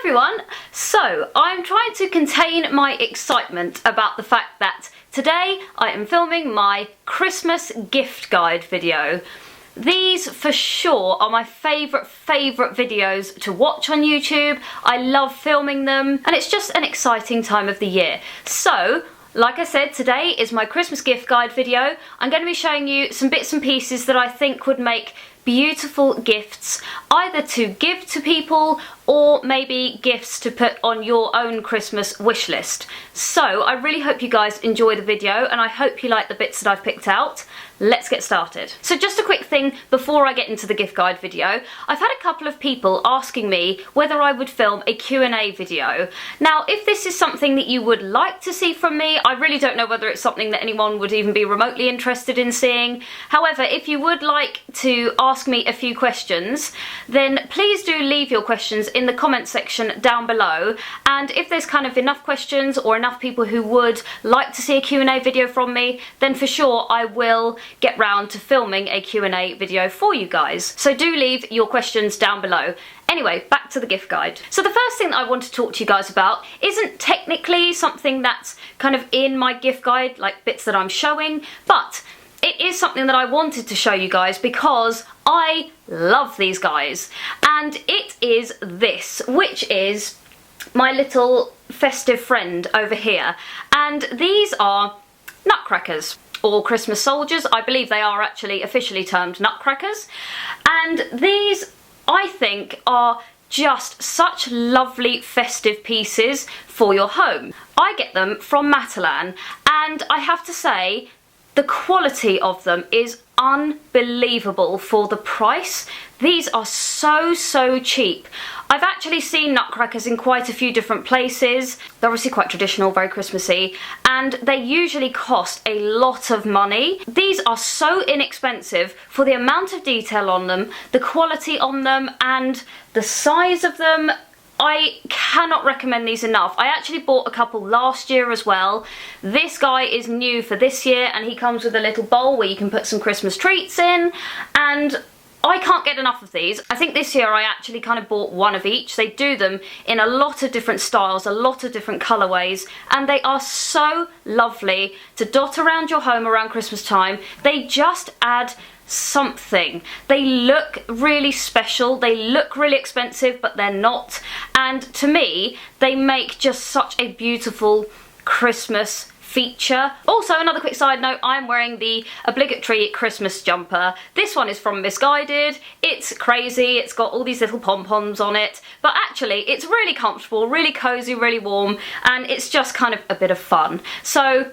everyone! So, I'm trying to contain my excitement about the fact that today I am filming my Christmas gift guide video. These for sure are my favourite videos to watch on YouTube. I love filming them and it's just an exciting time of the year. So, like I said, today is my Christmas gift guide video. I'm going to be showing you some bits and pieces that I think would make beautiful gifts, either to give to people or maybe gifts to put on your own Christmas wish list. So I really hope you guys enjoy the video and I hope you like the bits that I've picked out. Let's get started. So just a quick thing before I get into the gift guide video. I've had a couple of people asking me whether I would film a Q&A video. Now, if this is something that you would like to see from me, I really don't know whether it's something that anyone would even be remotely interested in seeing. However, if you would like to ask me a few questions, then please do leave your questions in the comment section down below. And if there's kind of enough questions or enough people who would like to see a Q&A video from me, then for sure I will get round to filming a Q&A video for you guys. So do leave your questions down below. Anyway, back to the gift guide. So the first thing that I want to talk to you guys about isn't technically something that's kind of in my gift guide, like bits that I'm showing, but it is something that I wanted to show you guys because I love these guys. And it is this, which is my little festive friend over here. And these are Nutcrackers, or Christmas soldiers. I believe they are actually officially termed Nutcrackers. And these, I think, are just such lovely festive pieces for your home. I get them from Matalan, and I have to say, the quality of them is unbelievable for the price. These are so cheap. I've actually seen Nutcrackers in quite a few different places. They're obviously quite traditional, very Christmassy, and they usually cost a lot of money. These are so inexpensive for the amount of detail on them, the quality on them, and the size of them. I cannot recommend these enough. I actually bought a couple last year as well. This guy is new for this year and he comes with a little bowl where you can put some Christmas treats in, and I can't get enough of these. I think this year I actually kind of bought one of each. They do them in a lot of different styles, a lot of different colourways, and they are so lovely to dot around your home around Christmas time. They just add something. They look really special, they look really expensive, but they're not. And to me, they make just such a beautiful Christmas feature. Also, another quick side note, I'm wearing the obligatory Christmas jumper. This one is from Missguided. It's crazy, it's got all these little pom-poms on it, but actually it's really comfortable, really cozy, really warm, and it's just kind of a bit of fun. So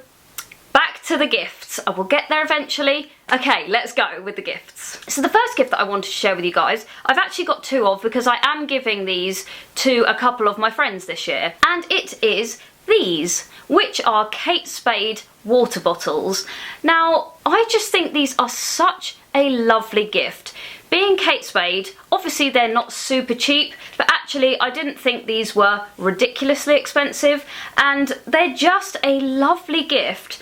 back to the gifts. I will get there eventually. Okay, let's go with the gifts. So the first gift that I wanted to share with you guys, I've actually got two of because I am giving these to a couple of my friends this year. And it is these, which are Kate Spade water bottles. Now, I just think these are such a lovely gift. Being Kate Spade, obviously they're not super cheap, but actually I didn't think these were ridiculously expensive, and they're just a lovely gift.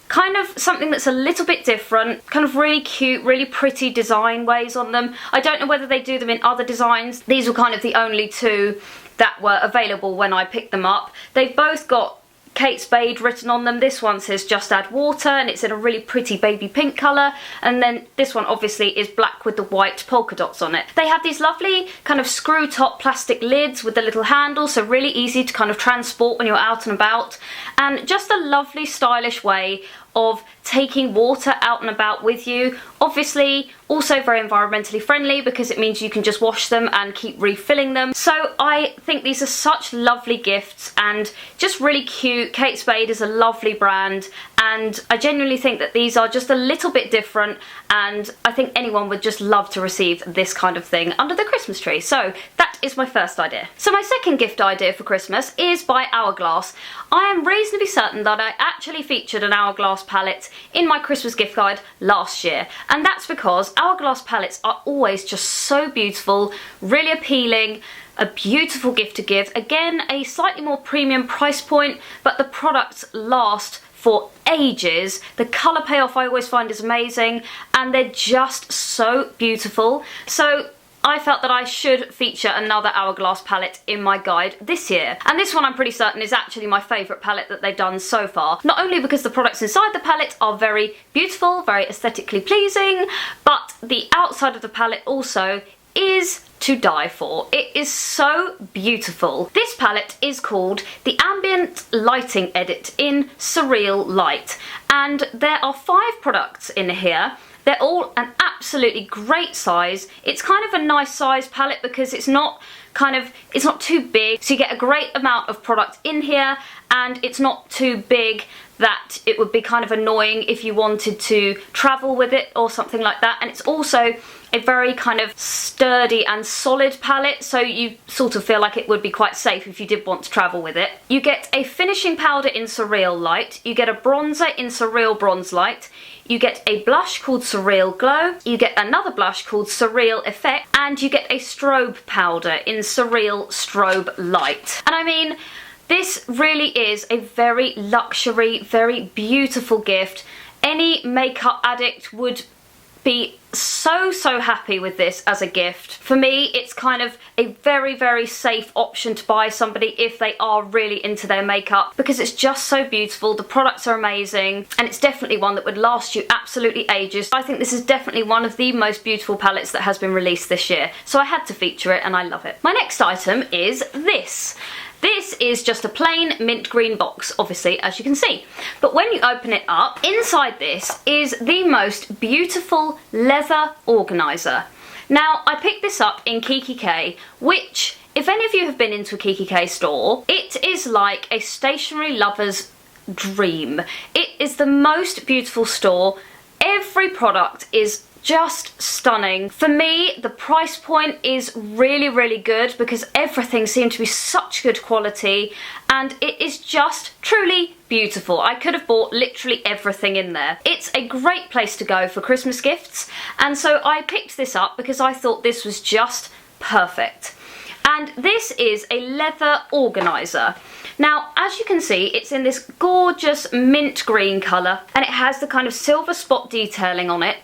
Kind of something that's a little bit different, kind of really cute, really pretty design ways on them. I don't know whether they do them in other designs. These were kind of the only two that were available when I picked them up. They've both got Kate Spade written on them. This one says just add water and it's in a really pretty baby pink colour, and then this one obviously is black with the white polka dots on it. They have these lovely kind of screw top plastic lids with the little handle, so really easy to kind of transport when you're out and about, and just a lovely stylish way of taking water out and about with you. Obviously also very environmentally friendly because it means you can just wash them and keep refilling them. So I think these are such lovely gifts and just really cute. Kate Spade is a lovely brand, and I genuinely think that these are just a little bit different, and I think anyone would just love to receive this kind of thing under the Christmas tree. So that is my first idea. So my second gift idea for Christmas is by Hourglass. I am reasonably certain that I actually featured an Hourglass palette in my Christmas gift guide last year, and that's because Hourglass palettes are always just so beautiful, really appealing, a beautiful gift to give. Again, a slightly more premium price point, but the products last for ages. The colour payoff I always find is amazing, and they're just so beautiful. So I felt that I should feature another Hourglass palette in my guide this year. And this one I'm pretty certain is actually my favourite palette that they've done so far. Not only because the products inside the palette are very beautiful, very aesthetically pleasing, but the outside of the palette also is to die for. It is so beautiful. This palette is called the Ambient Lighting Edit in Surreal Light, and there are 5 products in here. They're all an absolutely great size. It's kind of a nice size palette because it's not too big, so you get a great amount of product in here, and it's not too big that it would be kind of annoying if you wanted to travel with it or something like that. And it's also a very kind of sturdy and solid palette, so you sort of feel like it would be quite safe if you did want to travel with it. You get a finishing powder in Surreal Light, you get a bronzer in Surreal Bronze Light, you get a blush called Surreal Glow, you get another blush called Surreal Effect, and you get a strobe powder in Surreal Strobe Light. And I mean, this really is a very luxury, very beautiful gift. Any makeup addict would be so happy with this as a gift. For me, it's kind of a very safe option to buy somebody if they are really into their makeup, because it's just so beautiful, the products are amazing, and it's definitely one that would last you absolutely ages. I think this is definitely one of the most beautiful palettes that has been released this year, so I had to feature it and I love it. My next item is this. This is just a plain mint green box, obviously, as you can see. But when you open it up, inside this is the most beautiful leather organiser. Now, I picked this up in Kiki K, which, if any of you have been into a Kiki K store, it is like a stationery lover's dream. It is the most beautiful store. Every product is just stunning. For me, the price point is really good because everything seemed to be such good quality, and it is just truly beautiful. I could have bought literally everything in there. It's a great place to go for Christmas gifts, and so I picked this up because I thought this was just perfect. And this is a leather organiser. Now, as you can see, it's in this gorgeous mint green colour, and it has the kind of silver spot detailing on it.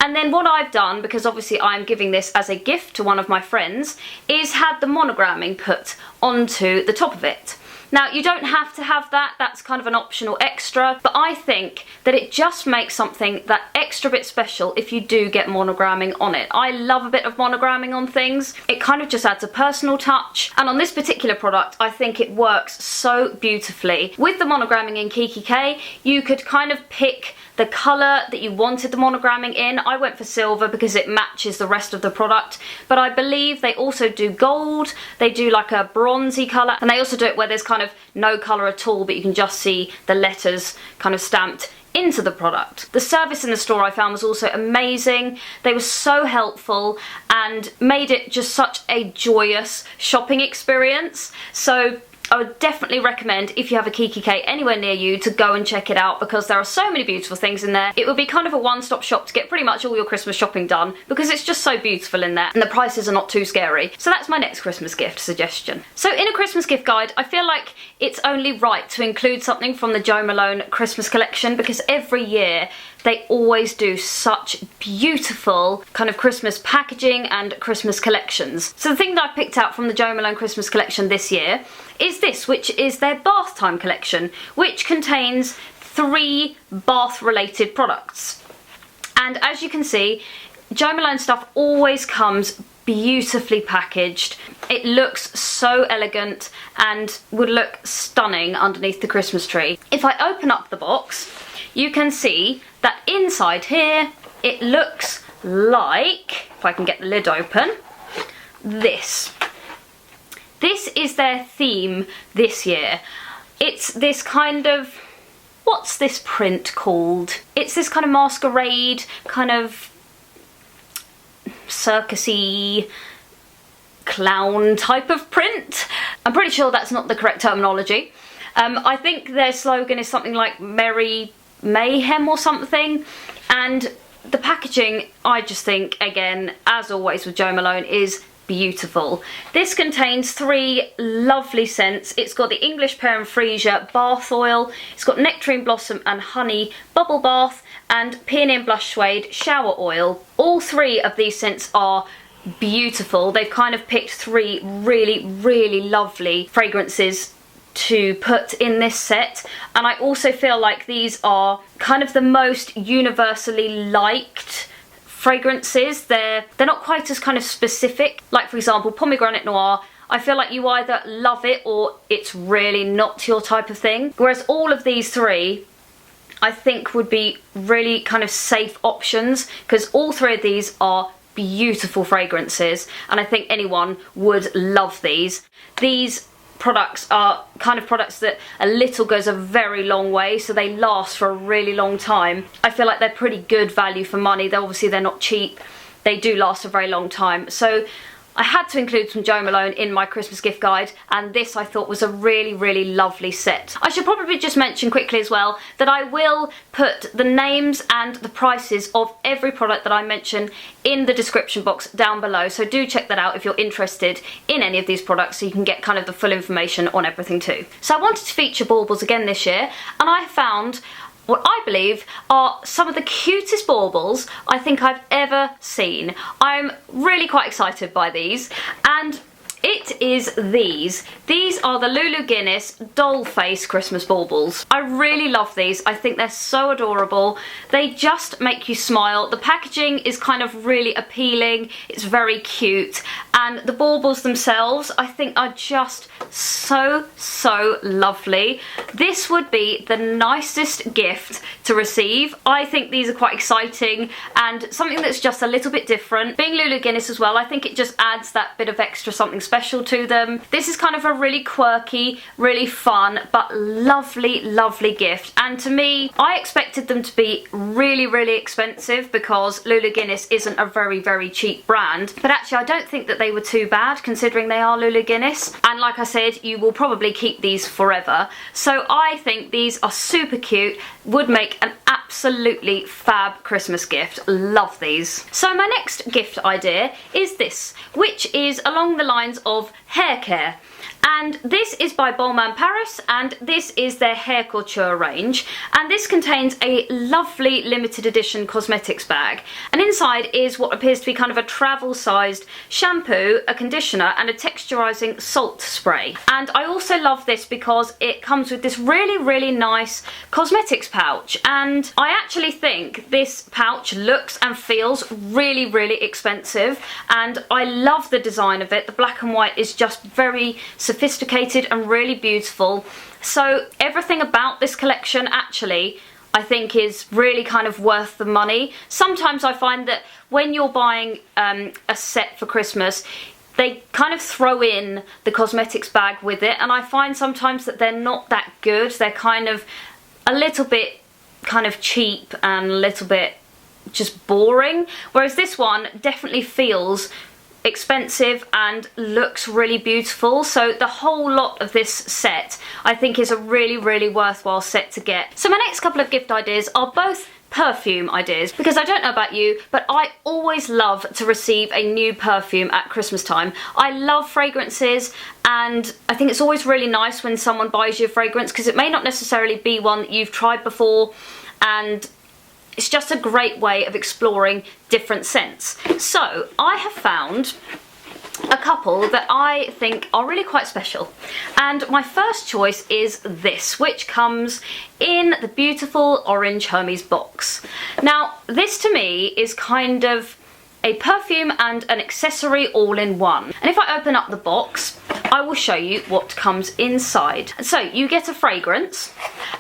And then what I've done, because obviously I'm giving this as a gift to one of my friends, is had the monogramming put onto the top of it. Now, you don't have to have that, that's kind of an optional extra, but I think that it just makes something that extra bit special if you do get monogramming on it. I love a bit of monogramming on things. It kind of just adds a personal touch, and on this particular product, I think it works so beautifully. With the monogramming in Kiki K, you could kind of pick the colour that you wanted the monogramming in. I went for silver because it matches the rest of the product, but I believe they also do gold, they do like a bronzy colour, and they also do it where there's kind of no colour at all, but you can just see the letters kind of stamped into the product. The service in the store I found was also amazing. They were so helpful and made it just such a joyous shopping experience. So I would definitely recommend, if you have a Kiki K anywhere near you, to go and check it out because there are so many beautiful things in there. It would be kind of a one-stop shop to get pretty much all your Christmas shopping done because it's just so beautiful in there and the prices are not too scary. So that's my next Christmas gift suggestion. So in a Christmas gift guide, I feel like it's only right to include something from the Jo Malone Christmas collection because every year they always do such beautiful kind of Christmas packaging and Christmas collections. So the thing that I picked out from the Jo Malone Christmas collection this year is this, which is their Bathtime collection, which contains 3 bath-related products. And as you can see, Jo Malone stuff always comes beautifully packaged. It looks so elegant and would look stunning underneath the Christmas tree. If I open up the box, you can see that inside here it looks like, if I can get the lid open, this. This is their theme this year. It's this kind of, what's this print called? It's this kind of masquerade, kind of circusy clown type of print. I'm pretty sure that's not the correct terminology. I think their slogan is something like Merry Mayhem or something, and the packaging, I just think, again, as always with Jo Malone, is beautiful. This contains 3 lovely scents. It's got the English Pear and Freesia bath oil, it's got Nectarine Blossom and Honey bubble bath, and Peony and Blush Suede shower oil. All 3 of these scents are beautiful. They've kind of picked 3 really, really lovely fragrances to put in this set, and I also feel like these are kind of the most universally liked fragrances. They're not quite as kind of specific. Like for example, Pomegranate Noir, I feel like you either love it or it's really not your type of thing. Whereas all of these 3 I think would be really kind of safe options, because all 3 of these are beautiful fragrances and I think anyone would love these. These products are kind of products that a little goes a very long way, so they last for a really long time. I feel like they're pretty good value for money. They're not cheap. They do last a very long time. So I had to include some Jo Malone in my Christmas gift guide, and this I thought was a really, really lovely set. I should probably just mention quickly as well that I will put the names and the prices of every product that I mention in the description box down below, so do check that out if you're interested in any of these products, so you can get kind of the full information on everything too. So I wanted to feature Baubles again this year, and I found what I believe are some of the cutest baubles I think I've ever seen. I'm really quite excited by these, and it is these. These are the Lulu Guinness Doll Face Christmas Baubles. I really love these. I think they're so adorable. They just make you smile. The packaging is kind of really appealing. It's very cute. And the baubles themselves, I think, are just so, so lovely. This would be the nicest gift to receive. I think these are quite exciting and something that's just a little bit different. Being Lulu Guinness as well, I think it just adds that bit of extra something special to them. This is kind of a really quirky, really fun, but lovely, lovely gift. And to me, I expected them to be really, really expensive because Lulu Guinness isn't a very, very cheap brand. But actually, I don't think that they were too bad considering they are Lulu Guinness. And like I said, you will probably keep these forever. So I think these are super cute, would make an absolutely fab Christmas gift. Love these. So my next gift idea is this, which is along the lines of hair care. And this is by Bowman Paris, and this is their hair couture range, and this contains a lovely limited edition cosmetics bag, and inside is what appears to be kind of a travel sized shampoo, a conditioner and a texturizing salt spray. And I also love this because it comes with this really, really nice cosmetics pouch, and I actually think this pouch looks and feels really, really expensive, and I love the design of it. The black and white is just very sophisticated and really beautiful. So everything about this collection actually I think is really kind of worth the money. Sometimes I find that when you're buying a set for Christmas, they kind of throw in the cosmetics bag with it, and I find sometimes that they're not that good. They're kind of a little bit kind of cheap and a little bit just boring, whereas this one definitely feels expensive and looks really beautiful. So the whole lot of this set I think is a really, really worthwhile set to get. So my next couple of gift ideas are both perfume ideas, because I don't know about you, but I always love to receive a new perfume at Christmas time. I love fragrances, and I think it's always really nice when someone buys you a fragrance, because it may not necessarily be one that you've tried before, and it's just a great way of exploring different scents. So I have found a couple that I think are really quite special, and my first choice is this, which comes in the beautiful orange Hermes box. Now this to me is kind of a perfume and an accessory all in one, and if I open up the box I will show you what comes inside. So you get a fragrance,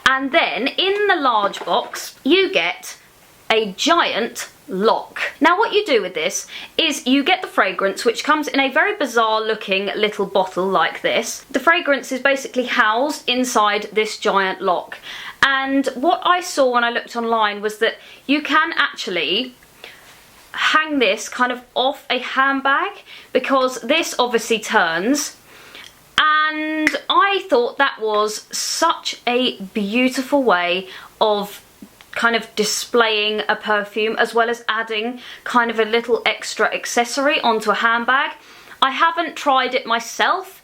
and then in the large box you get a giant lock. Now what you do with this is you get the fragrance, which comes in a very bizarre looking little bottle like this. The fragrance is basically housed inside this giant lock, and what I saw when I looked online was that you can actually hang this kind of off a handbag, because this obviously turns, and I thought that was such a beautiful way of kind of displaying a perfume as well as adding kind of a little extra accessory onto a handbag. I haven't tried it myself,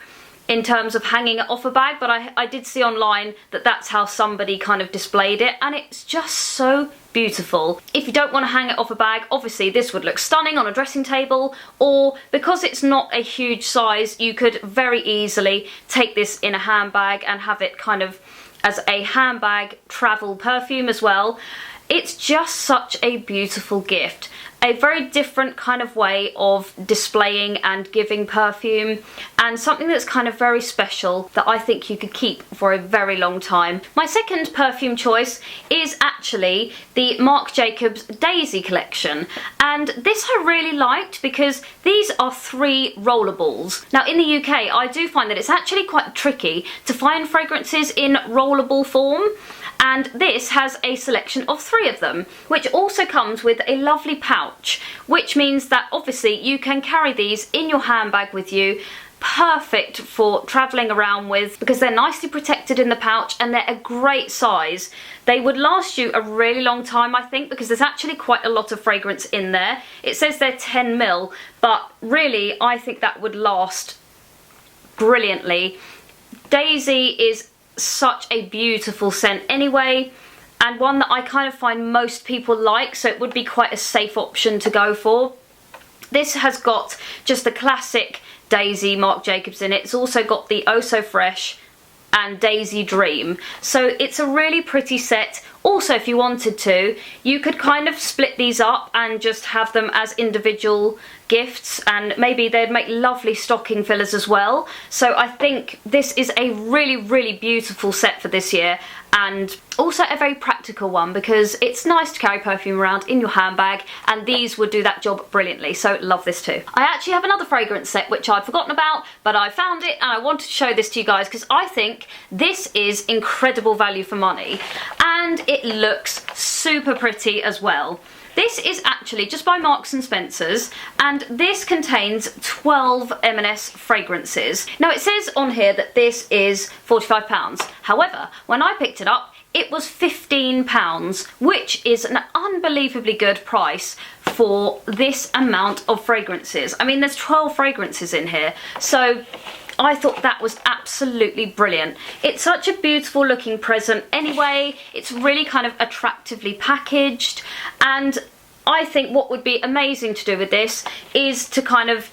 in terms of hanging it off a bag, but I did see online that that's how somebody kind of displayed it, and it's just so beautiful. If you don't want to hang it off a bag, obviously this would look stunning on a dressing table, or because it's not a huge size, you could very easily take this in a handbag and have it kind of as a handbag travel perfume as well. It's just such a beautiful gift. A very different kind of way of displaying and giving perfume, and something that's kind of very special that I think you could keep for a very long time. My second perfume choice is actually the Marc Jacobs Daisy collection, and this I really liked because these are 3 rollerballs. Now in the UK I do find that it's actually quite tricky to find fragrances in rollerball form, and this has a selection of 3 of them, which also comes with a lovely pouch, which means that obviously you can carry these in your handbag with you. Perfect for travelling around with because they're nicely protected in the pouch and they're a great size. They would last you a really long time, I think, because there's actually quite a lot of fragrance in there. It says they're 10 ml, but really I think that would last brilliantly. Daisy is such a beautiful scent anyway, and one that I kind of find most people like, so it would be quite a safe option to go for. This has got just the classic Daisy Marc Jacobs in it. It's also got the Oh So Fresh and Daisy Dream, so it's a really pretty set. Also, if you wanted to, you could kind of split these up and just have them as individual gifts, and maybe they'd make lovely stocking fillers as well. So I think this is a really, really beautiful set for this year, and also a very practical one because it's nice to carry perfume around in your handbag, and these would do that job brilliantly, so love this too. I actually have another fragrance set which I'd forgotten about, but I found it and I wanted to show this to you guys because I think this is incredible value for money, and it looks super pretty as well. This is actually just by Marks and Spencer's, and this contains 12 M&S fragrances. Now it says on here that this is £45. However, when I picked it up, it was £15, which is an unbelievably good price for this amount of fragrances. I mean, there's 12 fragrances in here, so I thought that was absolutely brilliant. It's such a beautiful looking present anyway. It's really kind of attractively packaged, and I think what would be amazing to do with this is to kind of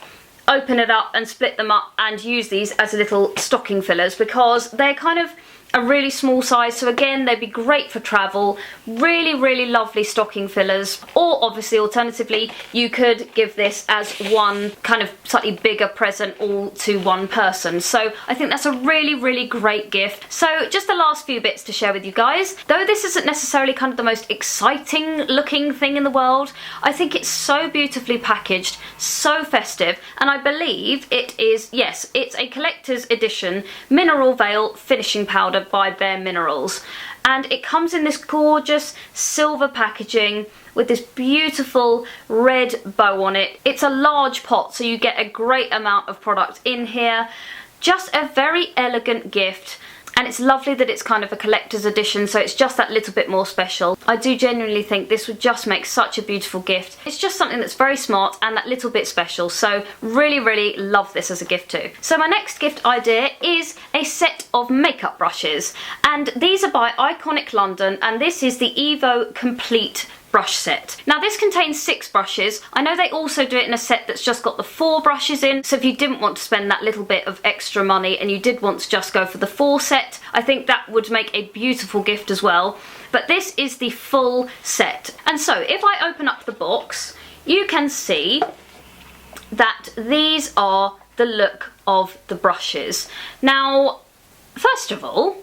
open it up and split them up and use these as little stocking fillers, because they're kind of a really small size, so again they'd be great for travel. Really, really lovely stocking fillers. Or obviously alternatively you could give this as one kind of slightly bigger present all to one person, so I think that's a really, really great gift. So just the last few bits to share with you guys. Though this isn't necessarily kind of the most exciting looking thing in the world, I think it's so beautifully packaged, so festive, and I believe it is, yes, it's a collector's edition Mineral Veil finishing powder by Bare Minerals, and it comes in this gorgeous silver packaging with this beautiful red bow on it. It's a large pot, so you get a great amount of product in here. Just a very elegant gift, and it's lovely that it's kind of a collector's edition, so it's just that little bit more special. I do genuinely think this would just make such a beautiful gift. It's just something that's very smart and that little bit special, so really, really love this as a gift too. So my next gift idea is a set of makeup brushes, and these are by Iconic London, and this is the Evo Complete brush set. Now this contains 6 brushes. I know they also do it in a set that's just got the 4 brushes in, so if you didn't want to spend that little bit of extra money and you did want to just go for the 4 set, I think that would make a beautiful gift as well. But this is the full set. And so if I open up the box, you can see that these are the look of the brushes. Now, first of all,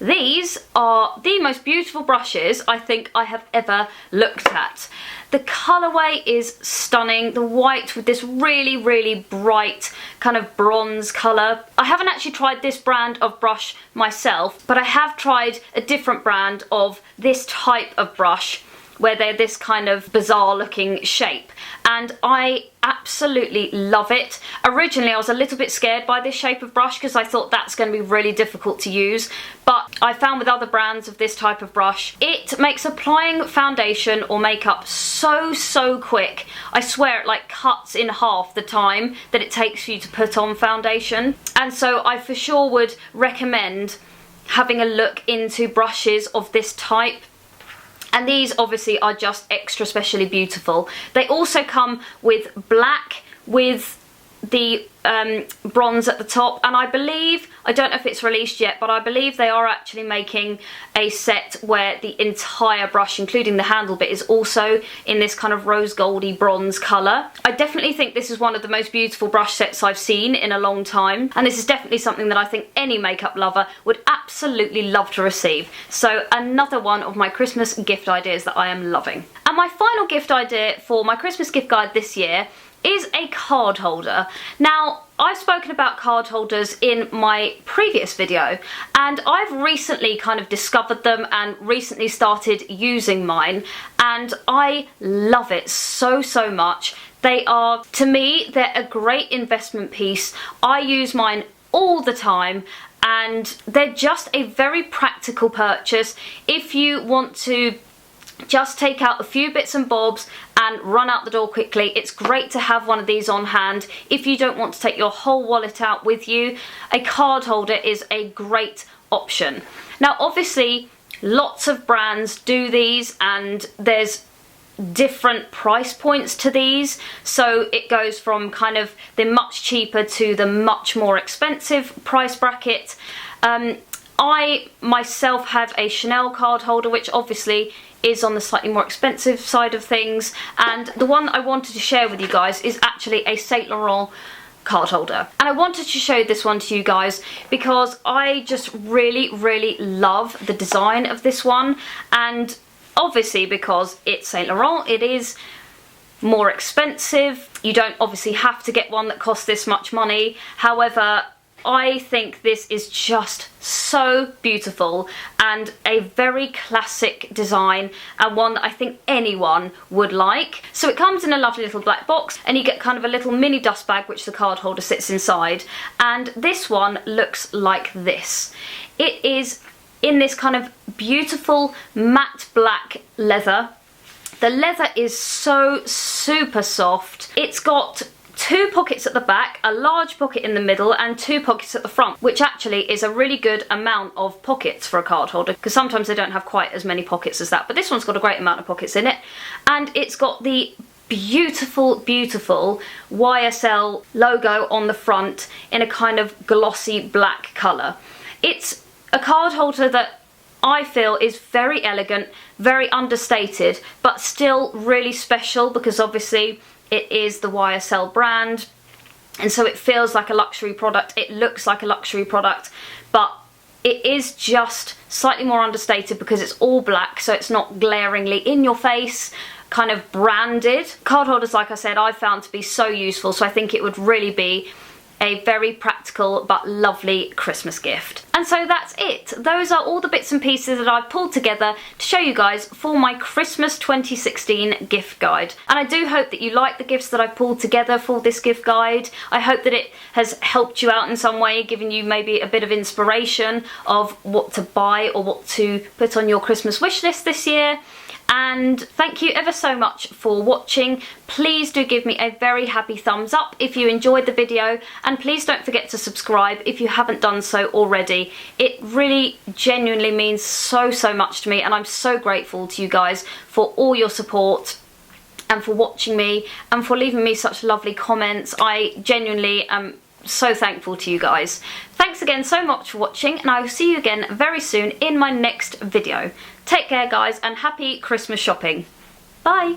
these are the most beautiful brushes I think I have ever looked at. The colourway is stunning, the white with this really, really bright kind of bronze colour. I haven't actually tried this brand of brush myself, but I have tried a different brand of this type of brush, where they're this kind of bizarre looking shape, and I absolutely love it. Originally I was a little bit scared by this shape of brush because I thought that's going to be really difficult to use, but I found with other brands of this type of brush, it makes applying foundation or makeup so quick. I swear it like cuts in half the time that it takes for you to put on foundation, and so I for sure would recommend having a look into brushes of this type. And these obviously are just extra specially beautiful. They also come with black with the bronze at the top, and I believe, I don't know if it's released yet, but I believe they are actually making a set where the entire brush, including the handle bit, is also in this kind of rose goldy bronze colour. I definitely think this is one of the most beautiful brush sets I've seen in a long time, and this is definitely something that I think any makeup lover would absolutely love to receive. So another one of my Christmas gift ideas that I am loving. And my final gift idea for my Christmas gift guide this year is a card holder. Now, I've spoken about card holders in my previous video, and I've recently kind of discovered them and recently started using mine, and I love it so much. They are, to me, they're a great investment piece. I use mine all the time, and they're just a very practical purchase if you want to just take out a few bits and bobs and run out the door quickly. It's great to have one of these on hand. If you don't want to take your whole wallet out with you, a card holder is a great option. Now obviously lots of brands do these, and there's different price points to these, so it goes from kind of the much cheaper to the much more expensive price bracket. I myself have a Chanel card holder, which obviously is on the slightly more expensive side of things, and the one I wanted to share with you guys is actually a Saint Laurent card holder. And I wanted to show this one to you guys because I just really love the design of this one, and obviously because it's Saint Laurent, it is more expensive. You don't obviously have to get one that costs this much money. However, I think this is just so beautiful and a very classic design, and one that I think anyone would like. So it comes in a lovely little black box, and you get kind of a little mini dust bag which the card holder sits inside, and this one looks like this. It is in this kind of beautiful matte black leather. The leather is so super soft. It's got two pockets at the back, a large pocket in the middle, and two pockets at the front, which actually is a really good amount of pockets for a card holder, because sometimes they don't have quite as many pockets as that, but this one's got a great amount of pockets in it. And it's got the beautiful YSL logo on the front in a kind of glossy black colour. It's a card holder that I feel is very elegant, very understated, but still really special, because obviously it is the YSL brand, and so it feels like a luxury product, it looks like a luxury product, but it is just slightly more understated because it's all black, so it's not glaringly in your face, kind of branded. Card holders, like I said, I've found to be so useful, so I think it would really be a very practical but lovely Christmas gift. And so that's it. Those are all the bits and pieces that I've pulled together to show you guys for my Christmas 2016 gift guide. And I do hope that you like the gifts that I've pulled together for this gift guide. I hope that it has helped you out in some way, giving you maybe a bit of inspiration of what to buy or what to put on your Christmas wish list this year. And thank you ever so much for watching. Please do give me a very happy thumbs up if you enjoyed the video, and please don't forget to subscribe if you haven't done so already. It really genuinely means so much to me, and I'm so grateful to you guys for all your support and for watching me and for leaving me such lovely comments. I genuinely am so thankful to you guys. Thanks again so much for watching, and I will see you again very soon in my next video. Take care guys, and happy Christmas shopping. Bye!